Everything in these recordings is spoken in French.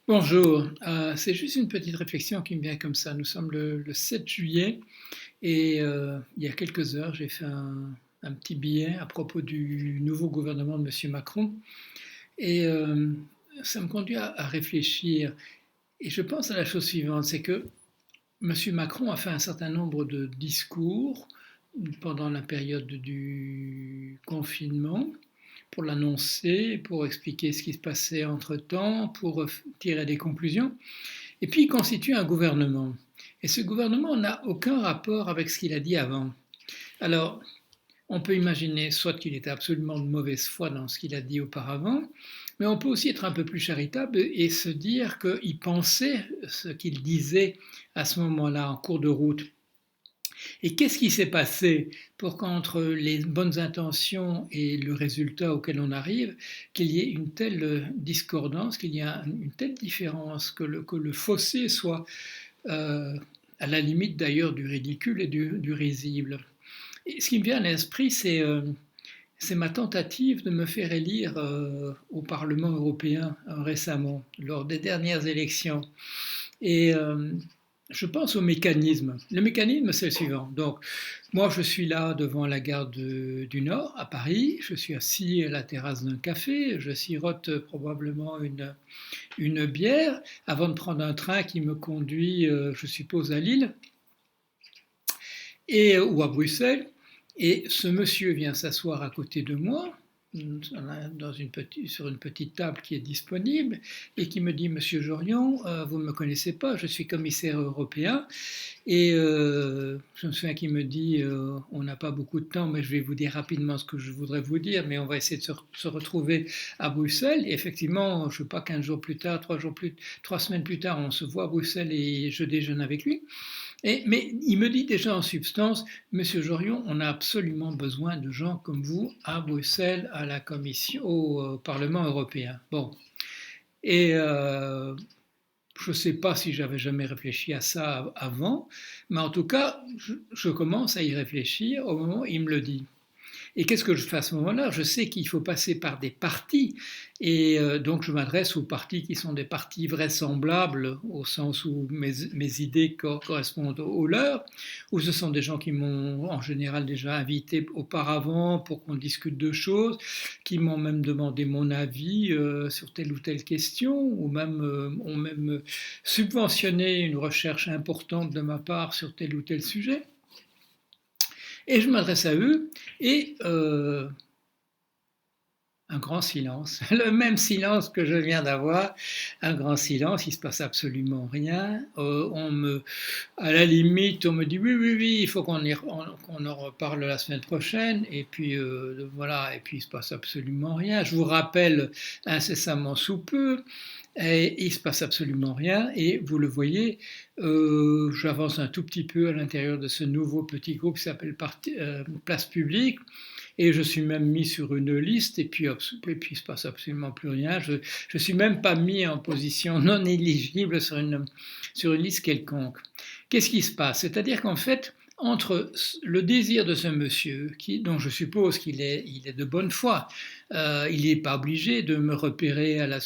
Bonjour, c'est juste une petite réflexion qui me vient comme ça. Nous sommes le 7 juillet et il y a quelques heures, j'ai fait un petit billet à propos du nouveau gouvernement de Monsieur Macron et ça me conduit à réfléchir. Et je pense à la chose suivante, c'est que Monsieur Macron a fait un certain nombre de discours pendant la période du confinement pour l'annoncer, pour expliquer ce qui se passait entre-temps, pour tirer des conclusions. Et puis il constitue un gouvernement. Et ce gouvernement n'a aucun rapport avec ce qu'il a dit avant. Alors, on peut imaginer soit qu'il était absolument de mauvaise foi dans ce qu'il a dit auparavant, mais on peut aussi être un peu plus charitable et se dire qu'il pensait ce qu'il disait à ce moment-là en cours de route. Et qu'est-ce qui s'est passé pour qu'entre les bonnes intentions et le résultat auquel on arrive, qu'il y ait une telle discordance, qu'il y ait une telle différence, que le fossé soit à la limite d'ailleurs du ridicule et du risible. Et ce qui me vient à l'esprit, c'est ma tentative de me faire élire au Parlement européen récemment, lors des dernières élections. Et je pense au mécanisme. Le mécanisme, c'est le suivant. Donc, moi, je suis là devant la gare du Nord, à Paris. Je suis assis à la terrasse d'un café. Je sirote probablement une bière avant de prendre un train qui me conduit, je suppose, à Lille ou à Bruxelles. Et ce monsieur vient s'asseoir à côté de moi, sur une petite table qui est disponible, et qui me dit: Monsieur Jorion, vous ne me connaissez pas, je suis commissaire européen. Et je me souviens qu'il me dit: on n'a pas beaucoup de temps, mais je vais vous dire rapidement ce que je voudrais vous dire, mais on va essayer de se retrouver à Bruxelles. Et effectivement, je ne sais pas, 15 jours plus tard, 3 semaines plus tard, on se voit à Bruxelles et je déjeune avec lui. Mais il me dit déjà en substance: Monsieur Jorion, on a absolument besoin de gens comme vous à Bruxelles, à la Commission, au Parlement européen. Bon. Et je ne sais pas si j'avais jamais réfléchi à ça avant, mais en tout cas, je commence à y réfléchir au moment où il me le dit. Et qu'est-ce que je fais à ce moment-là? Je sais qu'il faut passer par des partis, et donc je m'adresse aux partis qui sont des partis vraisemblables, au sens où mes idées correspondent aux leurs, ou ce sont des gens qui m'ont en général déjà invité auparavant pour qu'on discute de choses, qui m'ont même demandé mon avis sur telle ou telle question, ou même ont même subventionné une recherche importante de ma part sur tel ou tel sujet. Et je m'adresse à eux et un grand silence, le même silence que je viens d'avoir, un grand silence, il ne se passe absolument rien. À la limite, on me dit oui, oui, oui, il faut qu'on en reparle la semaine prochaine, et puis voilà, et puis il ne se passe absolument rien. Je vous rappelle incessamment sous peu. Et il ne se passe absolument rien, et vous le voyez, j'avance un tout petit peu à l'intérieur de ce nouveau petit groupe qui s'appelle Place Publique, et je suis même mis sur une liste, et puis il ne se passe absolument plus rien. Je ne suis même pas mis en position non éligible sur une liste quelconque. Qu'est-ce qui se passe? C'est-à-dire qu'en fait, entre le désir de ce monsieur, dont je suppose qu'il est de bonne foi, il n'est pas obligé de me repérer à la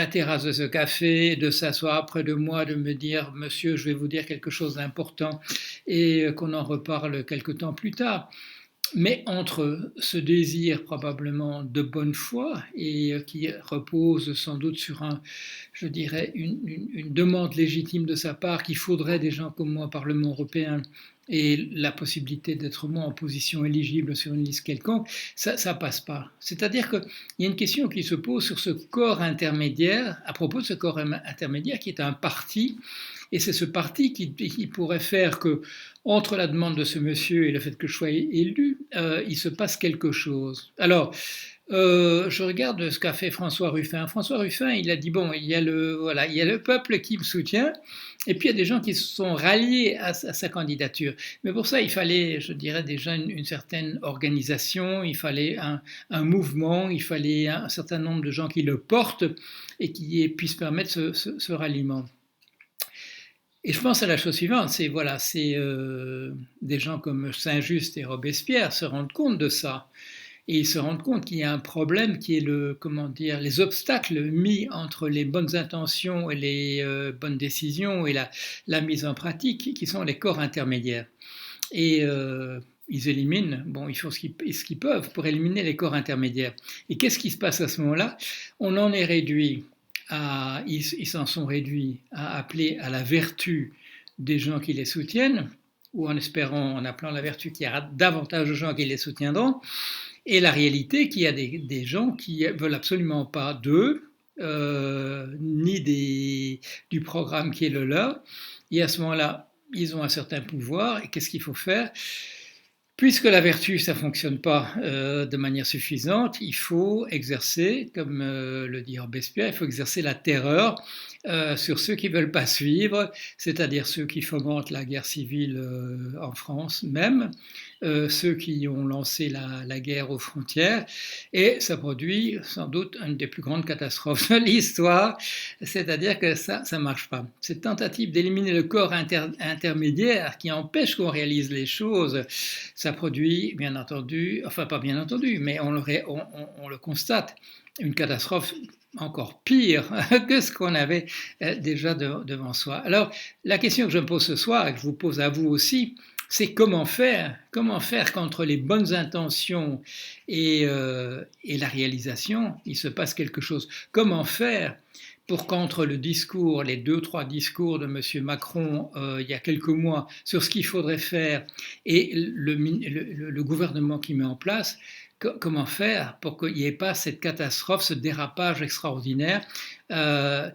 terrasse de ce café, de s'asseoir près de moi, de me dire: Monsieur, je vais vous dire quelque chose d'important, et qu'on en reparle quelque temps plus tard. Mais entre ce désir probablement de bonne foi, et qui repose sans doute sur je dirais, une demande légitime de sa part qu'il faudrait des gens comme moi au Parlement européen, et la possibilité d'être moi en position éligible sur une liste quelconque, ça passe pas. C'est-à-dire qu'il y a une question qui se pose sur ce corps intermédiaire, à propos de ce corps intermédiaire qui est un parti, et c'est ce parti qui pourrait faire que, entre la demande de ce monsieur et le fait que je sois élu, il se passe quelque chose. Alors, je regarde ce qu'a fait François Ruffin. François Ruffin, il a dit: bon, il y a le peuple qui me soutient, et puis il y a des gens qui se sont ralliés à sa candidature. Mais pour ça, il fallait, je dirais, déjà une certaine organisation, il fallait un mouvement, il fallait un certain nombre de gens qui le portent et qui puissent permettre ce ralliement. Et je pense à la chose suivante, c'est voilà, des gens comme Saint-Just et Robespierre se rendent compte de ça. et ils se rendent compte qu'il y a un problème qui est comment dire, les obstacles mis entre les bonnes intentions et les bonnes décisions et la mise en pratique, qui sont les corps intermédiaires. Et ils éliminent, bon, ils font ce qu'ils peuvent pour éliminer les corps intermédiaires. Et qu'est-ce qui se passe à ce moment-là? On en est réduit ils s'en sont réduits à appeler à la vertu des gens qui les soutiennent, ou en espérant, en appelant la vertu qu'il y aura davantage de gens qui les soutiendront, et la réalité qu'il y a des gens qui veulent absolument pas d'eux, ni du programme qui est le leur, et à ce moment-là, ils ont un certain pouvoir, et qu'est-ce qu'il faut faire? Puisque la vertu, ça ne fonctionne pas de manière suffisante, il faut exercer, comme le dit Robespierre, il faut exercer la terreur sur ceux qui ne veulent pas suivre, c'est-à-dire ceux qui fomentent la guerre civile en France même, ceux qui ont lancé la guerre aux frontières, et ça produit sans doute une des plus grandes catastrophes de l'histoire, c'est-à-dire que ça ne marche pas. Cette tentative d'éliminer le corps intermédiaire qui empêche qu'on réalise les choses, ça produit, bien entendu, enfin pas bien entendu, mais on le constate, une catastrophe encore pire que ce qu'on avait déjà devant soi. Alors, la question que je me pose ce soir, et que je vous pose à vous aussi, c'est comment faire qu'entre les bonnes intentions et la réalisation, il se passe quelque chose. Comment faire pour qu'entre le discours, les 2-3 discours de M. Macron il y a quelques mois sur ce qu'il faudrait faire et le gouvernement qui met en place, comment faire pour qu'il n'y ait pas cette catastrophe, ce dérapage extraordinaire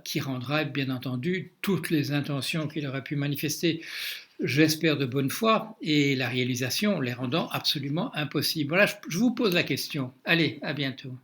qui rendra bien entendu toutes les intentions qu'il aurait pu manifester, j'espère de bonne foi, et la réalisation les rendant absolument impossibles. Voilà, je vous pose la question. Allez, à bientôt.